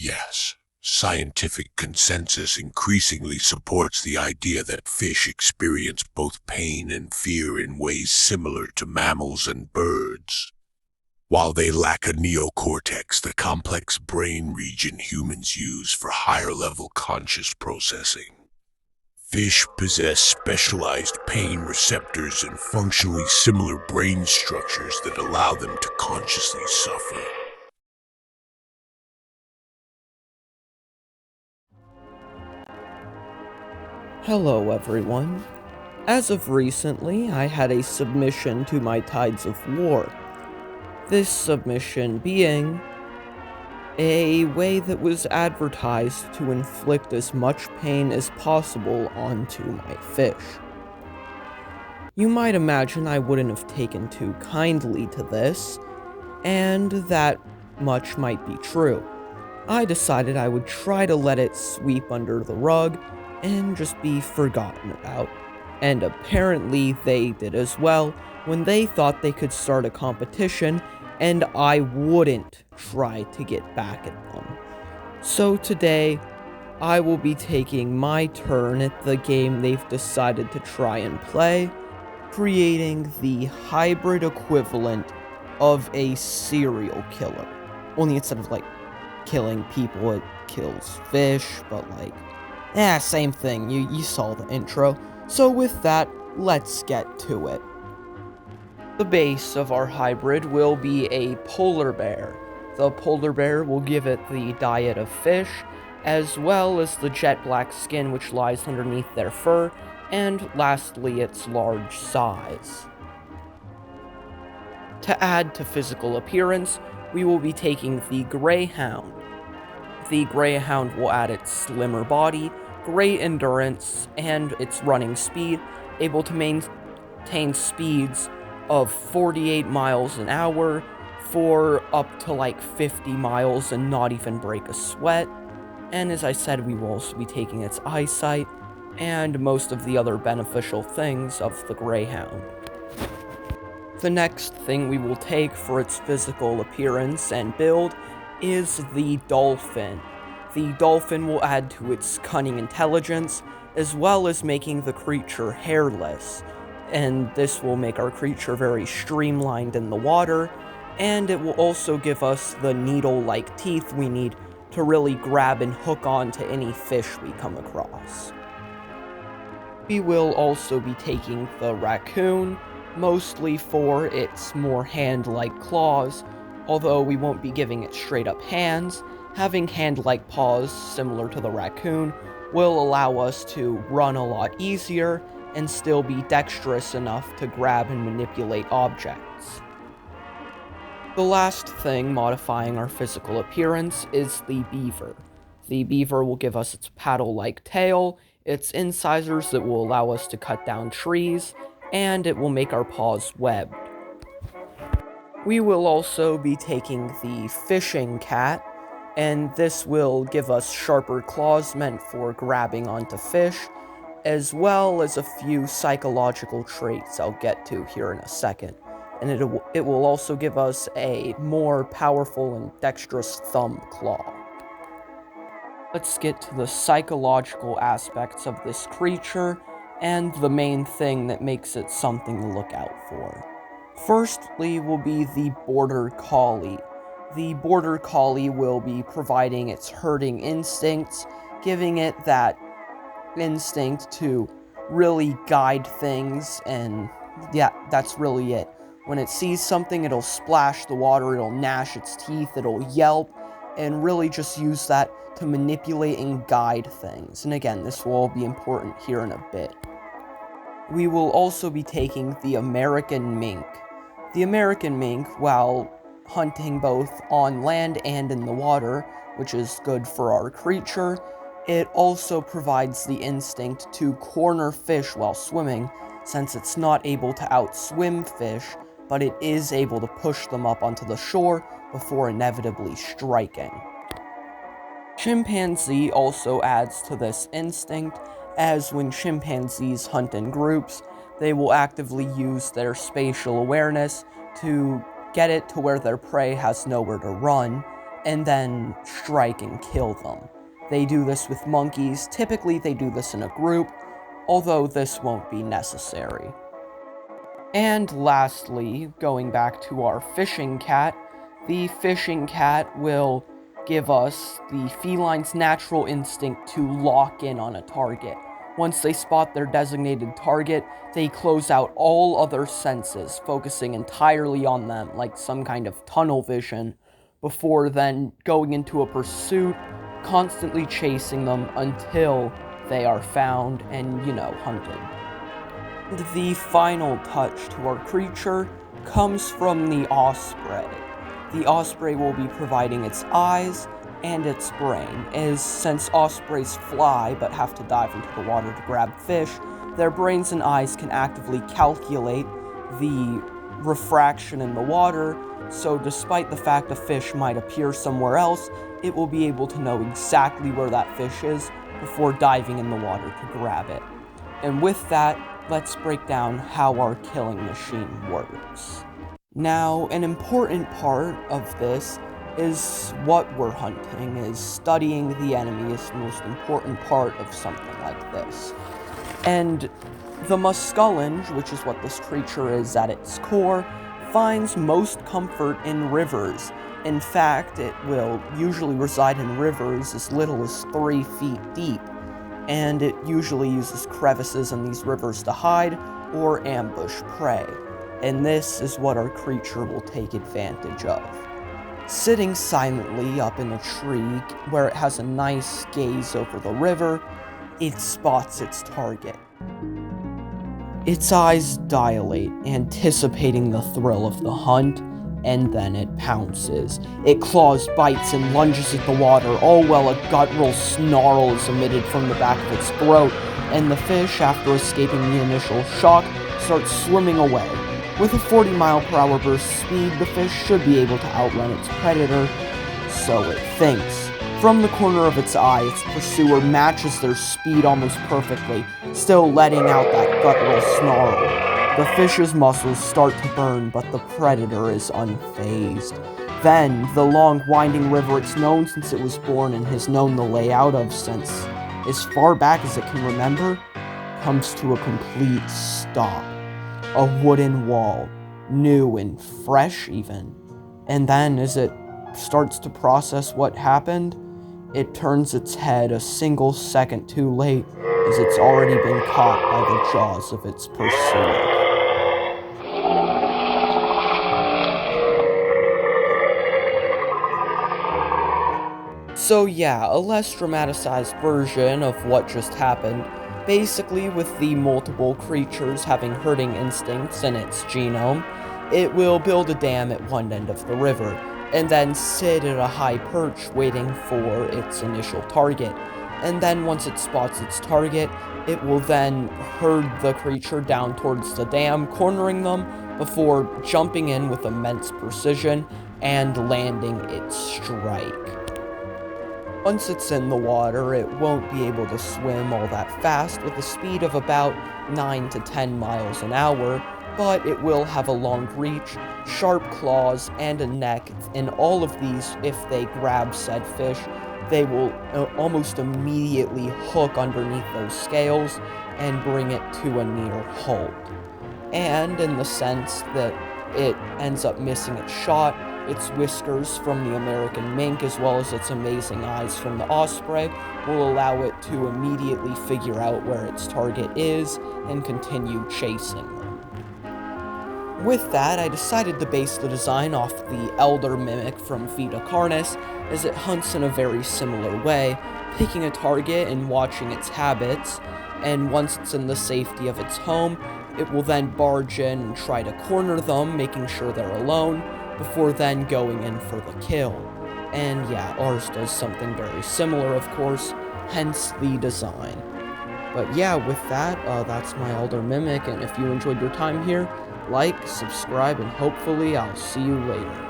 Yes, scientific consensus increasingly supports the idea that fish experience both pain and fear in ways similar to mammals and birds. While they lack a neocortex, the complex brain region humans use for higher-level conscious processing, fish possess specialized pain receptors and functionally similar brain structures that allow them to consciously suffer. Hello, everyone. As of recently, I had a submission to my Tides of War. This submission being a way that was advertised to inflict as much pain as possible onto my fish. You might imagine I wouldn't have taken too kindly to this, and that much might be true. I decided I would try to let it sweep under the rug and just be forgotten about. And apparently they did as well when they thought they could start a competition and I wouldn't try to get back at them. So today, I will be taking my turn at the game they've decided to try and play, creating the hybrid equivalent of a serial killer. Only instead of killing people, it kills fish, but same thing, you saw the intro. So with that, let's get to it. The base of our hybrid will be a polar bear. The polar bear will give it the diet of fish, as well as the jet black skin which lies underneath their fur, and lastly its large size. To add to physical appearance, we will be taking the greyhound. The greyhound will add its slimmer body, great endurance, and its running speed, able to maintain speeds of 48 miles an hour for up to 50 miles and not even break a sweat. And as I said, we will also be taking its eyesight and most of the other beneficial things of the greyhound. The next thing we will take for its physical appearance and build is the dolphin. The dolphin will add to its cunning intelligence, as well as making the creature hairless, and this will make our creature very streamlined in the water, and it will also give us the needle-like teeth we need to really grab and hook on to any fish we come across. We will also be taking the raccoon, mostly for its more hand-like claws, although we won't be giving it straight-up hands. Having hand-like paws, similar to the raccoon, will allow us to run a lot easier and still be dexterous enough to grab and manipulate objects. The last thing modifying our physical appearance is the beaver. The beaver will give us its paddle-like tail, its incisors that will allow us to cut down trees, and it will make our paws webbed. We will also be taking the fishing cat, and this will give us sharper claws meant for grabbing onto fish, as well as a few psychological traits I'll get to here in a second. And it will also give us a more powerful and dexterous thumb claw. Let's get to the psychological aspects of this creature, and the main thing that makes it something to look out for. Firstly will be the border collie. The border collie will be providing its herding instincts, giving it that instinct to really guide things, and yeah, that's really it. When it sees something, it'll splash the water, it'll gnash its teeth, it'll yelp, and really just use that to manipulate and guide things. And again, this will all be important here in a bit. We will also be taking the American mink. The American mink, while hunting both on land and in the water, which is good for our creature, it also provides the instinct to corner fish while swimming, since it's not able to outswim fish, but it is able to push them up onto the shore before inevitably striking. Chimpanzee also adds to this instinct, as when chimpanzees hunt in groups, they will actively use their spatial awareness to get it to where their prey has nowhere to run, and then strike and kill them. They do this with monkeys. Typically, they do this in a group, although this won't be necessary. And lastly, going back to our fishing cat, the fishing cat will give us the feline's natural instinct to lock in on a target. Once they spot their designated target, they close out all other senses, focusing entirely on them, like some kind of tunnel vision, before then going into a pursuit, constantly chasing them until they are found and, hunted. The final touch to our creature comes from the osprey. The osprey will be providing its eyes and its brain, as since ospreys fly but have to dive into the water to grab fish, their brains and eyes can actively calculate the refraction in the water, so despite the fact a fish might appear somewhere else, it will be able to know exactly where that fish is before diving in the water to grab it. And with that, let's break down how our killing machine works. Now, an important part of this is what we're hunting, is studying the enemy is the most important part of something like this. And the muskellunge, which is what this creature is at its core, finds most comfort in rivers. In fact, it will usually reside in rivers as little as 3 feet deep, and it usually uses crevices in these rivers to hide or ambush prey. And this is what our creature will take advantage of. Sitting silently up in a tree where it has a nice gaze over the river, it spots its target. Its eyes dilate, anticipating the thrill of the hunt, and then it pounces. It claws, bites, and lunges at the water, all while a guttural snarl is emitted from the back of its throat, and the fish, after escaping the initial shock, starts swimming away. With a 40-mile-per-hour burst speed, the fish should be able to outrun its predator, so it thinks. From the corner of its eye, its pursuer matches their speed almost perfectly, still letting out that guttural snarl. The fish's muscles start to burn, but the predator is unfazed. Then, the long, winding river it's known since it was born and has known the layout of since as far back as it can remember, comes to a complete stop. A wooden wall, new and fresh even. And then, as it starts to process what happened, it turns its head a single second too late, as it's already been caught by the jaws of its pursuer. So yeah, a less dramatized version of what just happened. Basically, with the multiple creatures having herding instincts in its genome, it will build a dam at one end of the river, and then sit at a high perch waiting for its initial target. And then once it spots its target, it will then herd the creature down towards the dam, cornering them before jumping in with immense precision and landing its strike. Once it's in the water, it won't be able to swim all that fast with a speed of about 9 to 10 miles an hour, but it will have a long reach, sharp claws, and a neck, and all of these, if they grab said fish, they will almost immediately hook underneath those scales and bring it to a near halt. And in the sense that it ends up missing its shot, its whiskers from the American mink, as well as its amazing eyes from the osprey, will allow it to immediately figure out where its target is and continue chasing them. With that, I decided to base the design off the elder mimic from Vita Carnis, as it hunts in a very similar way, picking a target and watching its habits, and once it's in the safety of its home, it will then barge in and try to corner them, making sure they're alone, before then going in for the kill. And yeah, ours does something very similar, of course, hence the design. But yeah, with that, that's my elder mimic, and if you enjoyed your time here, like, subscribe, and hopefully I'll see you later.